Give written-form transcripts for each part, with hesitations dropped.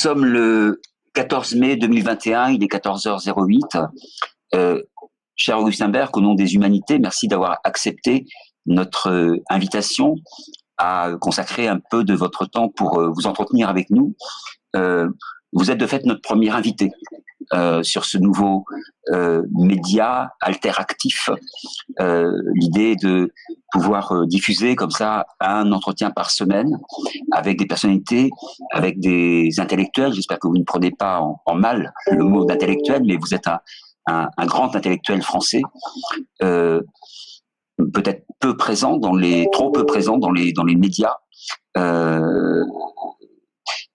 sommes le 14 mai 2021, il est 14h08. Cher Augustin Berg, au nom des humanités, merci d'avoir accepté notre invitation à consacrer un peu de votre temps pour vous entretenir avec nous. Vous êtes de fait notre premier invité sur ce nouveau média alteractif. L'idée de pouvoir diffuser comme ça un entretien par semaine avec des personnalités, avec des intellectuels. J'espère que vous ne prenez pas en mal le mot d'intellectuel, mais vous êtes un grand intellectuel français, peut-être peu présent trop peu présent dans les médias.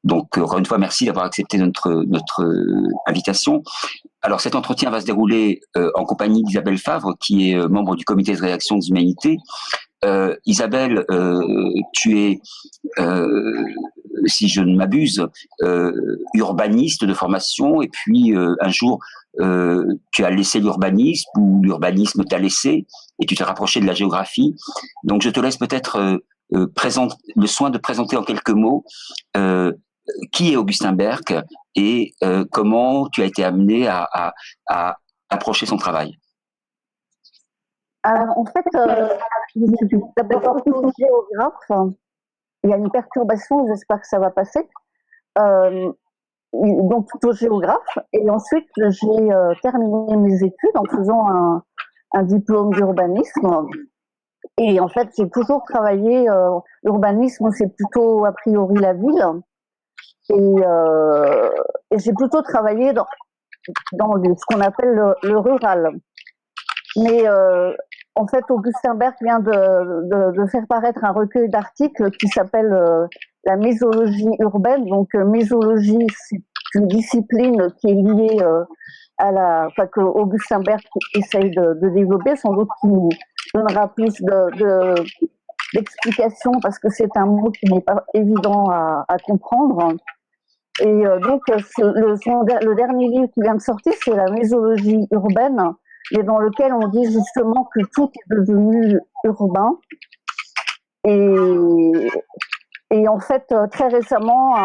Donc, encore une fois, merci d'avoir accepté notre invitation. Alors, cet entretien va se dérouler en compagnie d'Isabelle Favre, qui est membre du comité de rédaction des Humanités. Isabelle, tu es, si je ne m'abuse, urbaniste de formation, et puis un jour, tu as laissé l'urbanisme, ou l'urbanisme t'a laissé, et tu t'es rapproché de la géographie. Donc, je te laisse peut-être le soin de présenter en quelques mots qui est Augustin Berg et comment tu as été amené à approcher son travail. Alors, en fait, d'abord, tout géographe, il y a une perturbation, j'espère que ça va passer. Donc, plutôt géographe. Et ensuite, j'ai terminé mes études en faisant un diplôme d'urbanisme. Et en fait, j'ai toujours travaillé, l'urbanisme, c'est plutôt a priori la ville. Et j'ai plutôt travaillé dans ce qu'on appelle le rural. Mais en fait, Augustin Berg vient de faire paraître un recueil d'articles qui s'appelle la mésologie urbaine. Donc, mésologie, c'est une discipline qui est liée que Augustin Berg essaye de développer, sans doute qui nous donnera plus d'explications parce que c'est un mot qui n'est pas évident à comprendre. Et donc, le dernier livre qui vient de sortir, c'est la mésologie urbaine, mais dans lequel on dit justement que tout est devenu urbain. Et en fait, très récemment,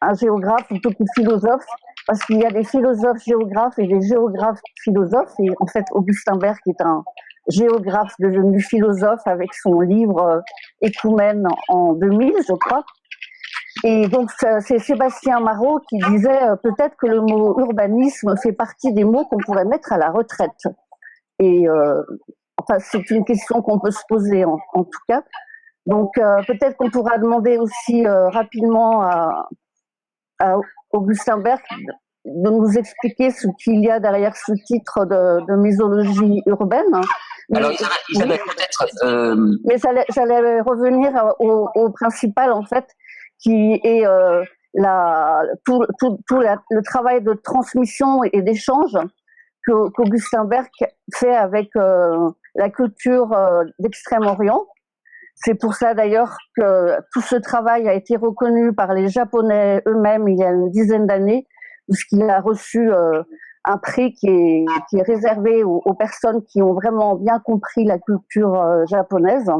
un géographe, plutôt que philosophe, parce qu'il y a des philosophes géographes et des géographes philosophes, et en fait, Augustin Berg est un géographe devenu philosophe avec son livre Écoumène en 2000, je crois. Et donc, c'est Sébastien Marot qui disait peut-être que le mot urbanisme fait partie des mots qu'on pourrait mettre à la retraite. Et enfin, c'est une question qu'on peut se poser en tout cas. Donc, peut-être qu'on pourra demander aussi rapidement à Augustin Berg de nous expliquer ce qu'il y a derrière ce titre de mésologie urbaine. Alors, Isabelle, peut-être... Mais j'allais revenir au principal, en fait, qui est le travail de transmission et d'échange qu'Augustin Berg fait avec la culture d'Extrême-Orient. C'est pour ça d'ailleurs que tout ce travail a été reconnu par les Japonais eux-mêmes il y a une dizaine d'années, puisqu'il a reçu un prix qui est réservé aux personnes qui ont vraiment bien compris la culture japonaise.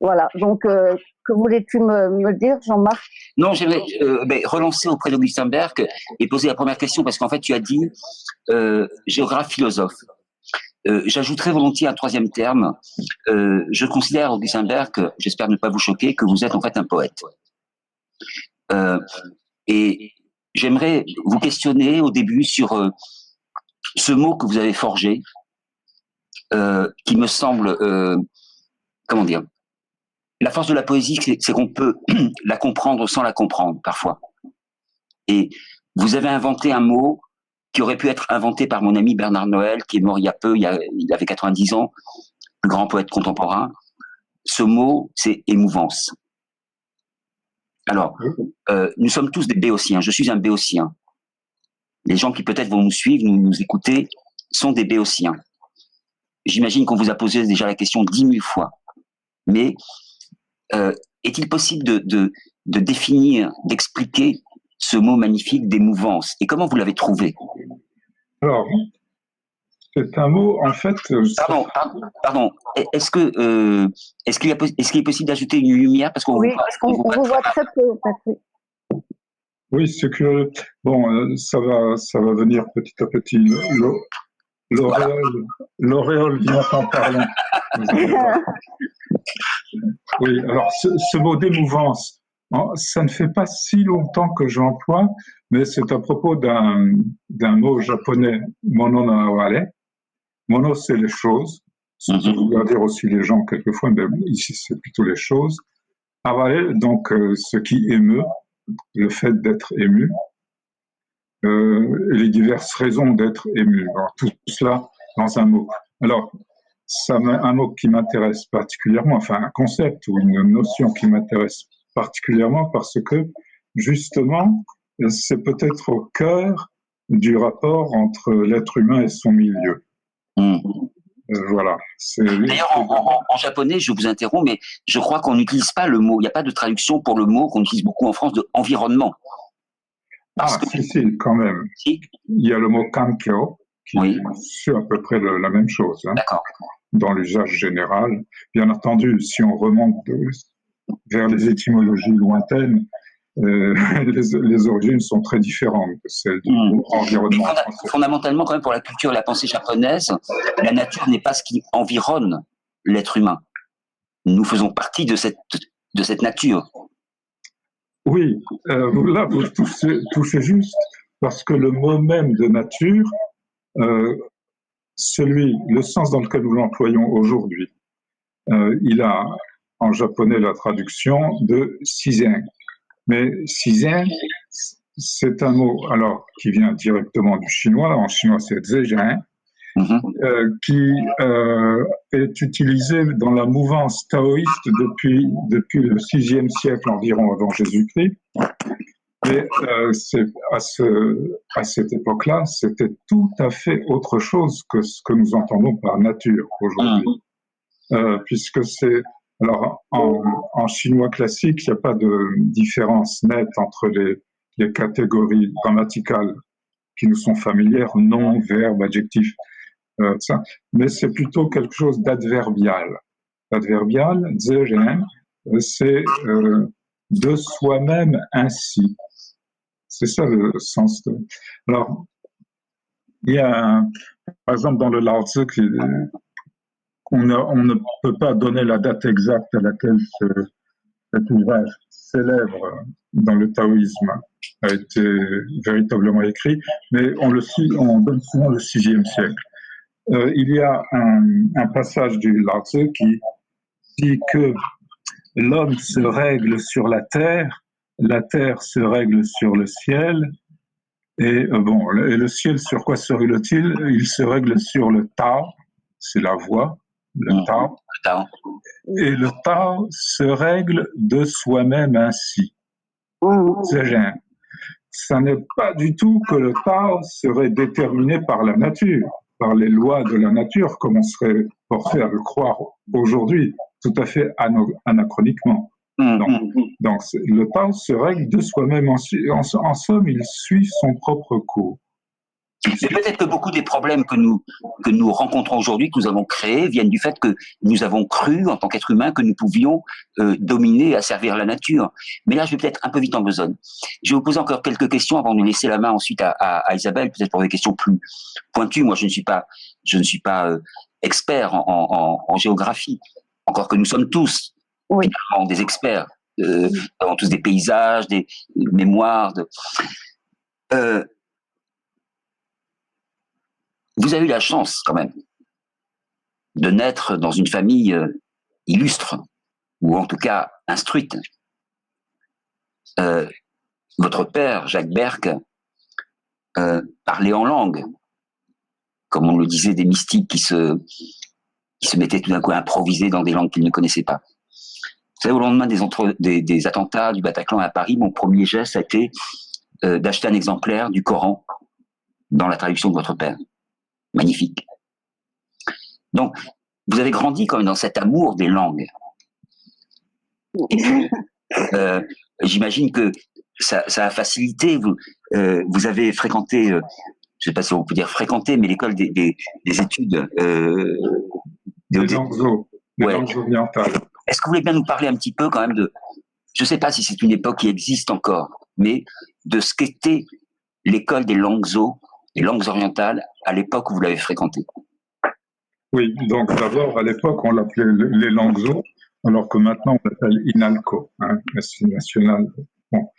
Voilà, donc que voulais-tu me dire, Jean-Marc? Non, j'aimerais relancer auprès d'Augustin Berg et poser la première question, parce qu'en fait, tu as dit géographe-philosophe. J'ajouterais volontiers un troisième terme. Je considère, Augustin Berg, j'espère ne pas vous choquer, que vous êtes en fait un poète. Et j'aimerais vous questionner au début sur ce mot que vous avez forgé, qui me semble, comment dire, la force de la poésie, c'est qu'on peut la comprendre sans la comprendre, parfois. Et vous avez inventé un mot qui aurait pu être inventé par mon ami Bernard Noël, qui est mort il y a peu, il avait 90 ans, le grand poète contemporain. Ce mot, c'est émouvance. Alors, nous sommes tous des béotiens. Je suis un béotien. Les gens qui peut-être vont nous suivre, nous écouter, sont des béotiens. J'imagine qu'on vous a posé déjà la question 10 000 fois. Mais est-il possible de définir, d'expliquer ce mot magnifique d'émouvance? Et comment vous l'avez trouvé? Alors, c'est un mot, en fait... Pardon. Est-ce qu'il est possible d'ajouter une lumière? Parce qu'on oui, parce qu'on vous voit très peu, en fait, oui. Oui, c'est curieux. Bon, ça va venir petit à petit. Voilà. L'auréole vient en parlant. Vous allez voir. Oui, alors ce mot d'émouvance, ça ne fait pas si longtemps que j'emploie, mais c'est à propos d'un mot japonais, mono no aware. Mono, c'est les choses. Ça peut vouloir dire aussi les gens quelquefois, mais ici c'est plutôt les choses. Aware, donc ce qui émeut, le fait d'être ému, et les diverses raisons d'être ému. Alors, tout cela dans un mot. Alors, un mot qui m'intéresse particulièrement, enfin un concept ou une notion qui m'intéresse particulièrement parce que justement, c'est peut-être au cœur du rapport entre l'être humain et son milieu. Voilà. D'ailleurs, en japonais, je vous interromps, mais je crois qu'on n'utilise pas le mot, il n'y a pas de traduction pour le mot qu'on utilise beaucoup en France de environnement. Parce que, si, quand même. Si. Il y a le mot kankyo, qui est à peu près la même chose. Hein. D'accord. Dans l'usage général. Bien entendu, si on remonte vers les étymologies lointaines, les origines sont très différentes de celles de l'environnement français. Fondamentalement, quand même, pour la culture et la pensée japonaise, la nature n'est pas ce qui environne l'être humain. Nous faisons partie de cette nature. Oui, là, vous touchez juste, parce que le mot même de nature, le sens dans lequel nous l'employons aujourd'hui, il a en japonais la traduction de sizen. Mais sizen, c'est un mot alors qui vient directement du chinois. En chinois, c'est zhejian, qui est utilisé dans la mouvance taoïste depuis le 6e siècle environ avant Jésus-Christ. Mais à cette époque-là, c'était tout à fait autre chose que ce que nous entendons par nature aujourd'hui. Puisque alors en chinois classique, il n'y a pas de différence nette entre les catégories grammaticales qui nous sont familières, nom, verbe, adjectif, ça. Mais c'est plutôt quelque chose d'adverbial. L'adverbial, zhejian, c'est de soi-même ainsi. C'est ça le sens de... Alors, il y a, par exemple, dans le Lao Tzu, on ne peut pas donner la date exacte à laquelle cet ouvrage célèbre dans le taoïsme a été véritablement écrit, mais on donne souvent le 6e siècle. Il y a un passage du Lao Tzu qui dit que l'homme se règle sur la terre se règle sur le ciel, et et le ciel, sur quoi se règle-t-il? Il se règle sur le Tao, c'est la voie, le Tao. Et le Tao se règle de soi-même ainsi. Ça n'est pas du tout que le Tao serait déterminé par la nature, par les lois de la nature, comme on serait porté à le croire aujourd'hui, tout à fait anachroniquement. Donc, le Tao se règle de soi-même. En somme, il suit son propre cours. Mais peut-être que beaucoup des problèmes que nous rencontrons aujourd'hui, que nous avons créés, viennent du fait que nous avons cru, en tant qu'être humain, que nous pouvions dominer et asservir la nature. Mais là, je vais peut-être un peu vite en besogne. Je vais vous poser encore quelques questions avant de laisser la main ensuite à Isabelle, peut-être pour des questions plus pointues. Moi, je ne suis pas expert en géographie, encore que nous sommes tous finalement des experts. Nous avons tous des paysages, des mémoires. Vous avez eu la chance, quand même, de naître dans une famille illustre, ou en tout cas instruite. Votre père, Jacques Berck, parlait en langue, comme on le disait, des mystiques qui se mettaient tout d'un coup à improviser dans des langues qu'ils ne connaissaient pas. Vous savez, au lendemain des attentats du Bataclan à Paris, mon premier geste a été d'acheter un exemplaire du Coran dans la traduction de votre père. Magnifique. Donc, vous avez grandi quand même dans cet amour des langues. J'imagine que ça a facilité. Vous avez fréquenté, je ne sais pas si on peut dire fréquenter, mais l'école des études des langues orientales. Est-ce que vous voulez bien nous parler un petit peu quand même je ne sais pas si c'est une époque qui existe encore, mais de ce qu'était l'école des Langzhou, les langues orientales, à l'époque où vous l'avez fréquentée. Oui, donc d'abord, à l'époque, on l'appelait les Langzhou, alors que maintenant, on l'appelle INALCO, hein, l'Institut national. Bon.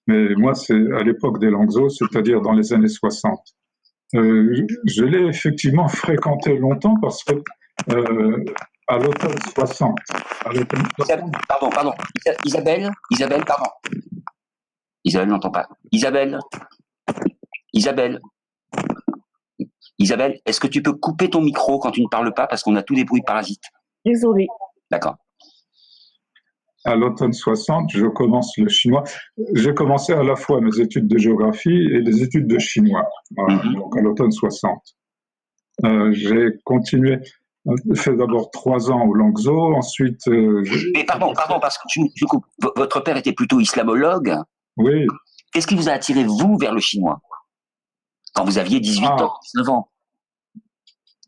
Mais moi, c'est à l'époque des Langzhou, c'est-à-dire dans les années 60. Je l'ai effectivement fréquenté longtemps parce que à l'automne 60, Pardon. Isabelle, pardon. Isabelle n'entend pas. Isabelle, est-ce que tu peux couper ton micro quand tu ne parles pas parce qu'on a tous des bruits parasites? Désolée. D'accord. À l'automne 60, je commence le chinois. J'ai commencé à la fois mes études de géographie et les études de chinois, donc à l'automne 60. J'ai continué, fait d'abord 3 ans au Langzhou, ensuite... Mais pardon, parce que du coup, votre père était plutôt islamologue. Oui. Qu'est-ce qui vous a attiré, vous, vers le chinois, quand vous aviez 18 ans, 19 ans?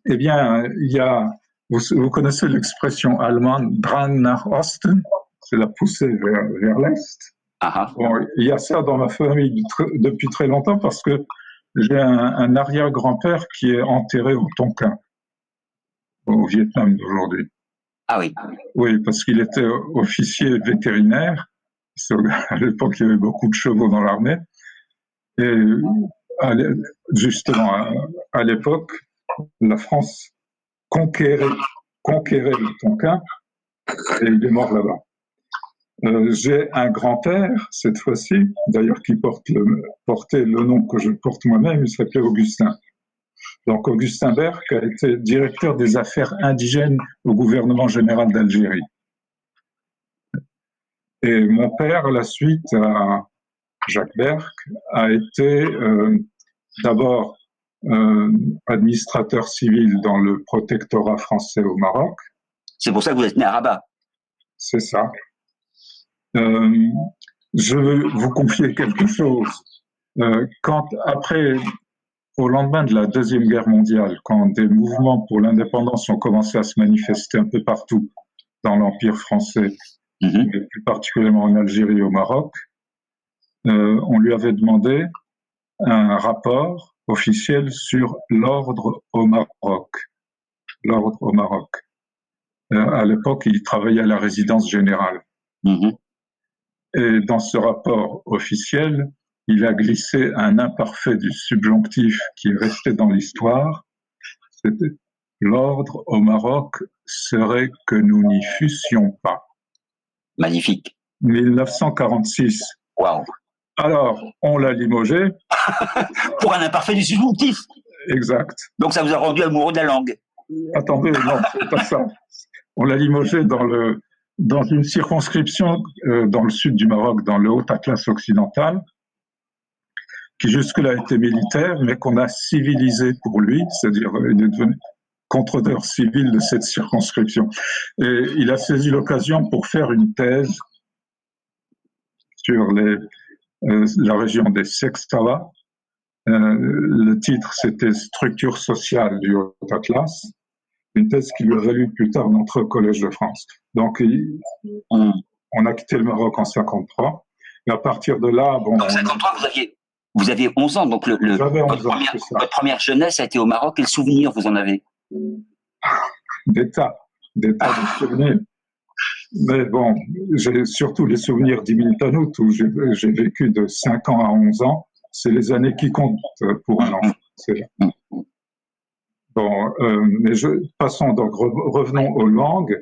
Eh bien, il y a... Vous connaissez l'expression allemande « Drang nach Osten », c'est la poussée vers l'Est. Bon, il y a ça dans ma famille depuis très longtemps parce que j'ai un arrière-grand-père qui est enterré au Tonkin, au Vietnam d'aujourd'hui. Ah oui. Oui, parce qu'il était officier vétérinaire. À l'époque, il y avait beaucoup de chevaux dans l'armée. Et justement, à l'époque, la France conquérait le Tonkin et il est mort là-bas. J'ai un grand-père, cette fois-ci, d'ailleurs qui portait le nom que je porte moi-même, il s'appelait Augustin. Donc Augustin Berck a été directeur des affaires indigènes au gouvernement général d'Algérie. Et mon père, à la suite, Jacques Berck, a été d'abord administrateur civil dans le protectorat français au Maroc. C'est pour ça que vous êtes né à Rabat. C'est ça. Je veux vous confier quelque chose. Au lendemain de la Deuxième Guerre mondiale, quand des mouvements pour l'indépendance ont commencé à se manifester un peu partout dans l'Empire français, mais plus particulièrement en Algérie et au Maroc, on lui avait demandé un rapport officiel sur l'ordre au Maroc. L'ordre au Maroc. À l'époque, il travaillait à la résidence générale. Et dans ce rapport officiel, il a glissé un imparfait du subjonctif qui est resté dans l'histoire. C'était l'ordre au Maroc serait que nous n'y fussions pas. Magnifique. 1946. Waouh. Alors, on l'a limogé. Pour un imparfait du subjonctif. Exact. Donc ça vous a rendu amoureux de la langue. Attendez, non, c'est pas ça. On l'a limogé dans une circonscription dans le sud du Maroc, dans le Haut-Atlas occidental, qui jusque-là était militaire, mais qu'on a civilisé pour lui, c'est-à-dire il est devenu contrôleur civil de cette circonscription. Et il a saisi l'occasion pour faire une thèse sur la région des Sextala. Le titre, c'était « Structure sociale du Haut-Atlas », une thèse qui lui a valu plus tard d'entrer au Collège de France. Donc, on a quitté le Maroc en 1953. Et à partir de là... Bon, en 1953, vous aviez 11 ans, donc votre première jeunesse a été au Maroc. Quel souvenir vous en avez? Des tas de souvenirs. Mais bon, j'ai surtout les souvenirs d'Imiltanout, où j'ai vécu de 5 ans à 11 ans. C'est les années qui comptent pour un enfant. Bon, mais passons donc, revenons aux langues.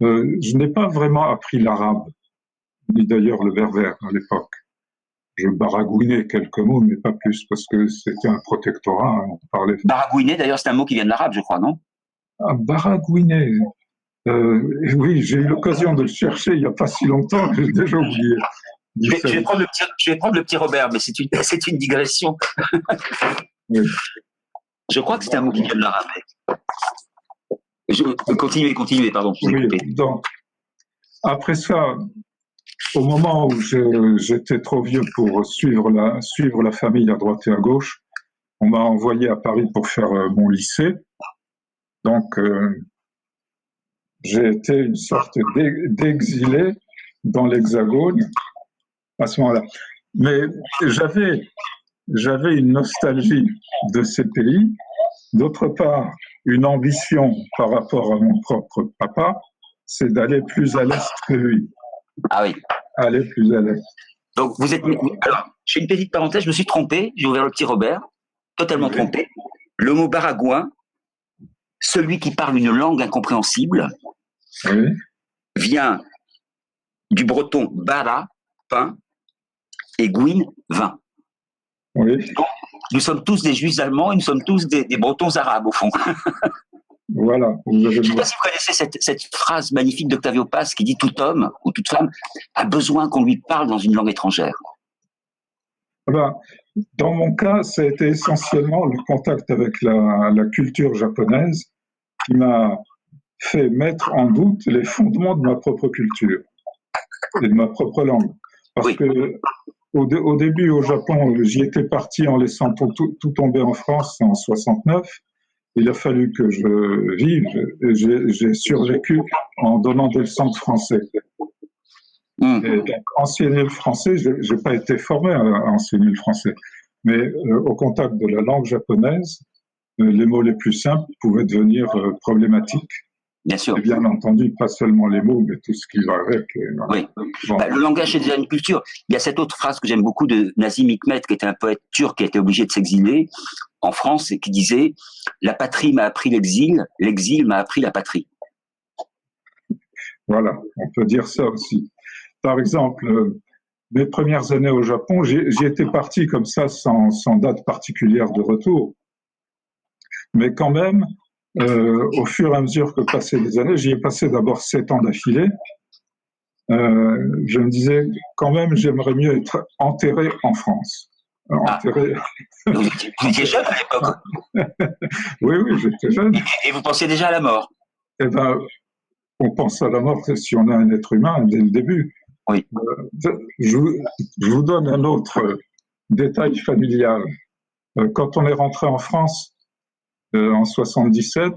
Je n'ai pas vraiment appris l'arabe, ni d'ailleurs le berbère à l'époque. Je baragouinais quelques mots, mais pas plus, parce que c'était un protectorat. On parlait... Baragouiner, d'ailleurs, c'est un mot qui vient de l'arabe, je crois, non? Ah, baragouiner. Oui, j'ai eu l'occasion de le chercher il n'y a pas si longtemps que j'ai déjà oublié. Je vais prendre le petit Robert, mais c'est une digression. Oui. Je crois que c'est un mot qui vient de l'arabe. Continuez, pardon. Oui, donc, après ça, au moment où j'étais trop vieux pour suivre la famille à droite et à gauche, on m'a envoyé à Paris pour faire mon lycée. Donc, j'ai été une sorte d'exilé dans l'Hexagone à ce moment-là. Mais j'avais une nostalgie de ces pays. D'autre part, une ambition par rapport à mon propre papa, c'est d'aller plus à l'est que lui. Ah oui. Aller plus à l'est. Donc, vous êtes. Alors, je fais une petite parenthèse, je me suis trompé, j'ai ouvert le petit Robert, totalement trompé. Le mot baragouin, celui qui parle une langue incompréhensible, vient du breton bara, pain, et gouin, vin. Oui. Donc, nous sommes tous des Juifs allemands et nous sommes tous des Bretons arabes, au fond. Voilà. Je ne sais pas si vous connaissez cette phrase magnifique d'Octavio Paz qui dit « Tout homme ou toute femme a besoin qu'on lui parle dans une langue étrangère ». Ben, dans mon cas, ça a été essentiellement le contact avec la culture japonaise qui m'a fait mettre en doute les fondements de ma propre culture et de ma propre langue. Parce que au début, au Japon, j'y étais parti en laissant tout tomber en France en 69. Il a fallu que je vive et j'ai survécu en donnant des leçons de français. Et donc, enseigner le français, je n'ai pas été formé à enseigner le français, mais au contact de la langue japonaise, les mots les plus simples pouvaient devenir problématiques. Bien sûr. Et bien entendu, pas seulement les mots, mais tout ce qui va avec. Oui. Bon. Le langage, c'est déjà une culture. Il y a cette autre phrase que j'aime beaucoup de Nazım Hikmet, qui était un poète turc qui a été obligé de s'exiler en France et qui disait « La patrie m'a appris l'exil m'a appris la patrie ». Voilà, on peut dire ça aussi. Par exemple, mes premières années au Japon, j'y étais parti comme ça, sans date particulière de retour. Mais quand même, au fur et à mesure que passaient les années, j'y ai passé d'abord 7 ans d'affilée. Je me disais, quand même, j'aimerais mieux être enterré en France. Enterré. Vous étiez jeune à l'époque. Oui, j'étais jeune. Et vous pensiez déjà à la mort? Eh bien, on pense à la mort si on est un être humain dès le début. Oui. Je vous donne un autre détail familial. Quand on est rentré en France en 77,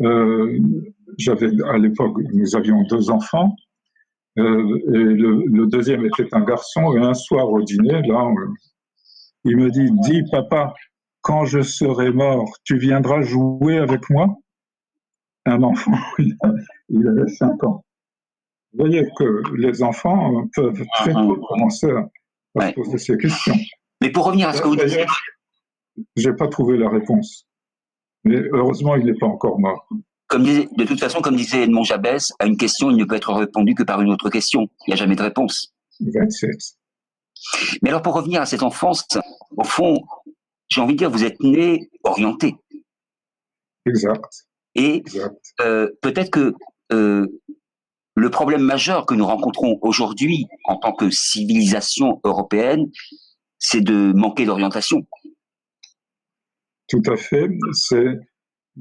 à l'époque, nous avions 2 enfants, et le deuxième était un garçon, et un soir au dîner, là, il me dit « Dis papa, quand je serai mort, tu viendras jouer avec moi ?» Un enfant, il avait 5 ans. Vous voyez que les enfants peuvent très tôt commencer à se poser ces questions. Mais pour revenir à ce que vous disiez... Je n'ai pas trouvé la réponse. Mais heureusement, il n'est pas encore mort. De toute façon, comme disait Edmond Jabès, à une question, il ne peut être répondu que par une autre question. Il n'y a jamais de réponse. 27. Mais alors, pour revenir à cette enfance, au fond, j'ai envie de dire, vous êtes né orienté. Exact. Et peut-être que le problème majeur que nous rencontrons aujourd'hui en tant que civilisation européenne, c'est de manquer d'orientation. Tout à fait. C'est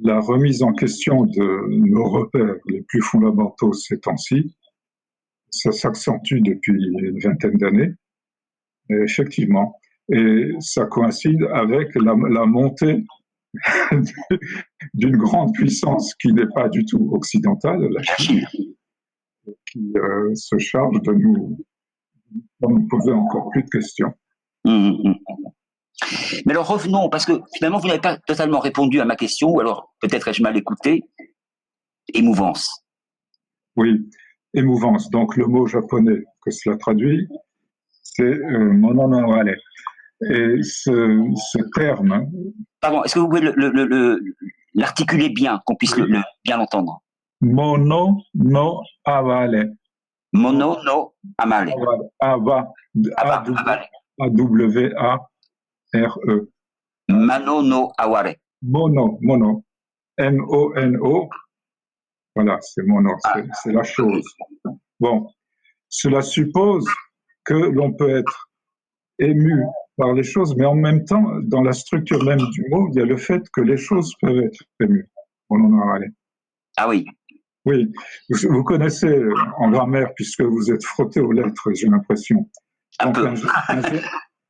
la remise en question de nos repères les plus fondamentaux ces temps-ci. Ça s'accentue depuis une vingtaine d'années, effectivement. Et ça coïncide avec la montée d'une grande puissance qui n'est pas du tout occidentale, la Chine, qui se charge de nous poser encore plus de questions. Mais alors revenons, parce que finalement vous n'avez pas totalement répondu à ma question, ou alors peut-être ai-je mal écouté. Émouvance. Oui, émouvance. Donc le mot japonais que cela traduit, c'est mono no ware. Et ce terme... Pardon, est-ce que vous pouvez l'articuler bien, qu'on puisse bien l'entendre? Mono no aware. Mono no amare. A-W-A-R-E. Mano no aware. Mono. M-O-N-O. Voilà, c'est mono, c'est la chose. Bon, cela suppose que l'on peut être ému par les choses, mais en même temps, dans la structure même du mot, il y a le fait que les choses peuvent être émues. Ah oui. Oui, vous connaissez en grammaire, puisque vous êtes frotté aux lettres, j'ai l'impression. Un peu.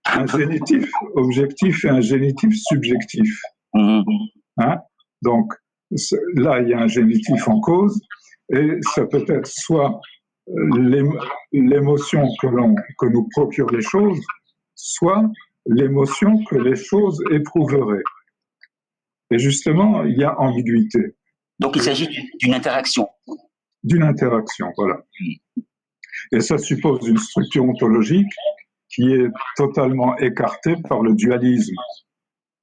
Un génitif objectif et un génitif subjectif. Hein? Donc, là, il y a un génitif en cause, et ça peut être soit l'émotion que nous procurent les choses, soit l'émotion que les choses éprouveraient. Et justement, il y a ambiguïté. Donc il s'agit d'une interaction. D'une interaction, voilà. Et ça suppose une structure ontologique qui est totalement écartée par le dualisme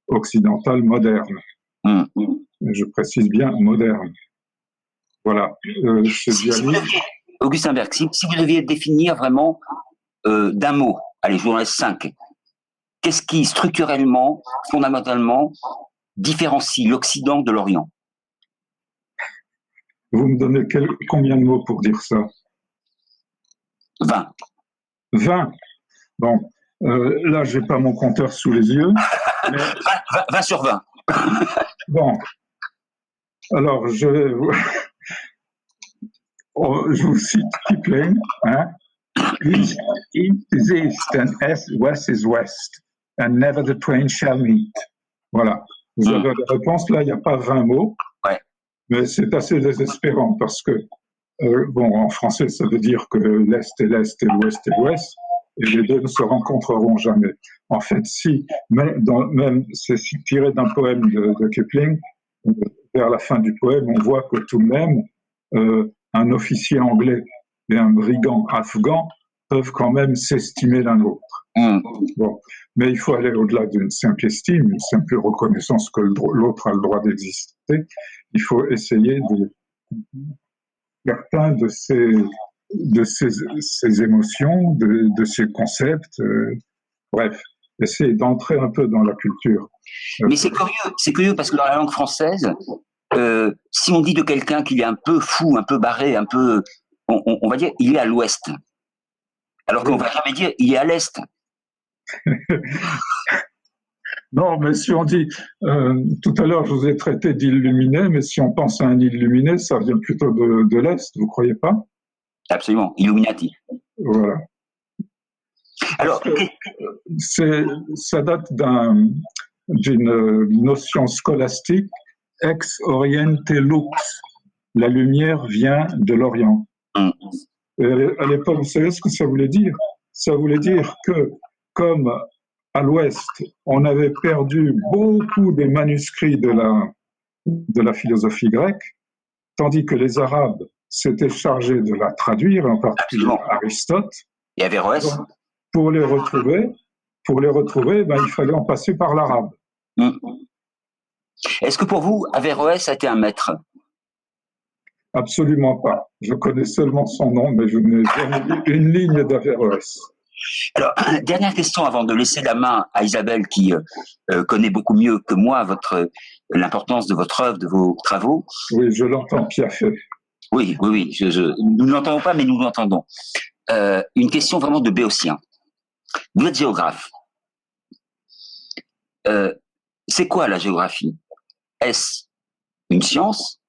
occidental moderne. Je précise bien moderne. Voilà. Augustin Berg, si vous deviez définir vraiment d'un mot, allez, je vous en laisse 5, qu'est-ce qui structurellement, fondamentalement, différencie l'Occident de l'Orient? Vous me donnez combien de mots pour dire ça? 20. 20. Bon, là, j'ai pas mon compteur sous les yeux. Mais... 20 sur 20. Bon. Alors, je vous cite Kipling. Hein? East is east and west is west, and never the twain shall meet. Voilà. Vous avez la réponse. Là, il n'y a pas 20 mots. Ouais. Mais c'est assez désespérant parce que, bon, en français, ça veut dire que l'Est est l'Est et l'Ouest est l'Ouest, et les deux ne se rencontreront jamais. En fait, même c'est tiré d'un poème de Kipling, vers la fin du poème, on voit que tout de même, un officier anglais et un brigand afghan peuvent quand même s'estimer l'un l'autre. Bon. Mais il faut aller au-delà d'une simple estime, une simple reconnaissance que l'autre a le droit d'exister. Il faut essayer de certains de ces émotions, de ces concepts, bref, essayer d'entrer un peu dans la culture. Mais c'est curieux parce que dans la langue française, si on dit de quelqu'un qu'il est un peu fou, un peu barré, un peu, on va dire il est à l'ouest, alors qu'on va jamais dire il est à l'est. Non, mais si on dit, tout à l'heure je vous ai traité d'illuminé, mais si on pense à un illuminé, ça vient plutôt de l'Est, vous croyez pas? Absolument, Illuminati. Voilà. Alors, ça date d'une notion scolastique, ex oriente lux, la lumière vient de l'Orient. À l'époque, vous savez ce que ça voulait dire? Ça voulait dire que, comme à l'Ouest, on avait perdu beaucoup des manuscrits de la philosophie grecque, tandis que les Arabes s'étaient chargés de la traduire, en particulier Aristote. Et Averroès. Pour les retrouver, ben, il fallait en passer par l'arabe. Est-ce que pour vous, Averroès a été un maître? Absolument pas. Je connais seulement son nom, mais je n'ai jamais lu une ligne d'Averroès. Alors, dernière question avant de laisser la main à Isabelle qui connaît beaucoup mieux que moi l'importance de votre œuvre, de vos travaux. Oui, je l'entends piaffer. Oui. Nous ne l'entendons pas, mais nous l'entendons. Une question vraiment de béotien. Vous êtes géographe. C'est quoi la géographie? Est-ce une science,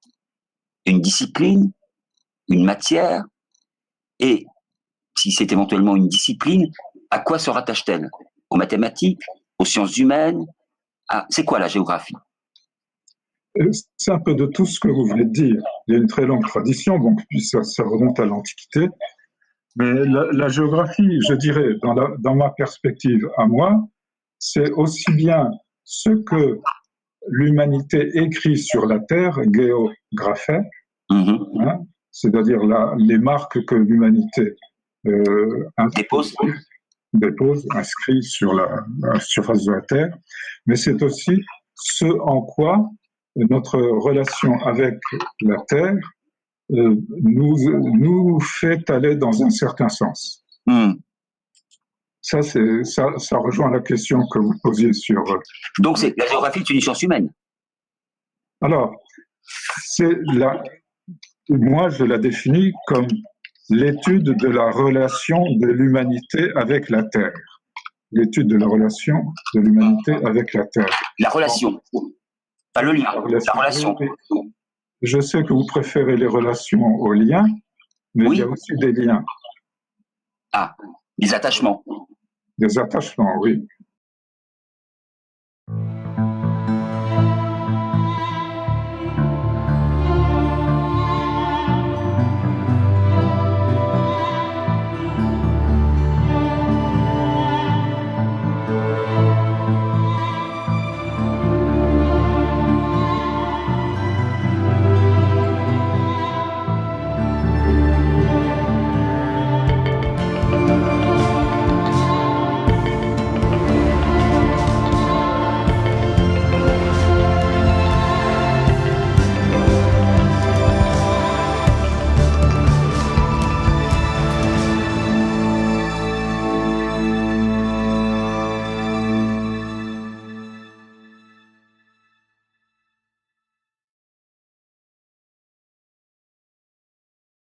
une discipline, une matière? Et si c'est éventuellement une discipline, à quoi se rattache-t-elle? Aux mathématiques? Aux sciences humaines? C'est quoi la géographie? C'est un peu de tout ce que vous venez de dire. Il y a une très longue tradition, donc puis ça remonte à l'Antiquité. Mais la géographie, je dirais, dans ma perspective à moi, c'est aussi bien ce que l'humanité écrit sur la Terre, géographé, hein, c'est-à-dire les marques que l'humanité dépose, inscrit sur la surface de la Terre, mais c'est aussi ce en quoi notre relation avec la Terre nous fait aller dans un certain sens. Ça rejoint la question que vous posiez sur... Donc la géographie est une science humaine. Alors, moi je la définis comme l'étude de la relation de l'humanité avec la Terre. L'étude de la relation de l'humanité avec la Terre. La relation, pas le lien, la relation. Je sais que vous préférez les relations aux liens, mais il y a aussi des liens. Des attachements. Des attachements, oui.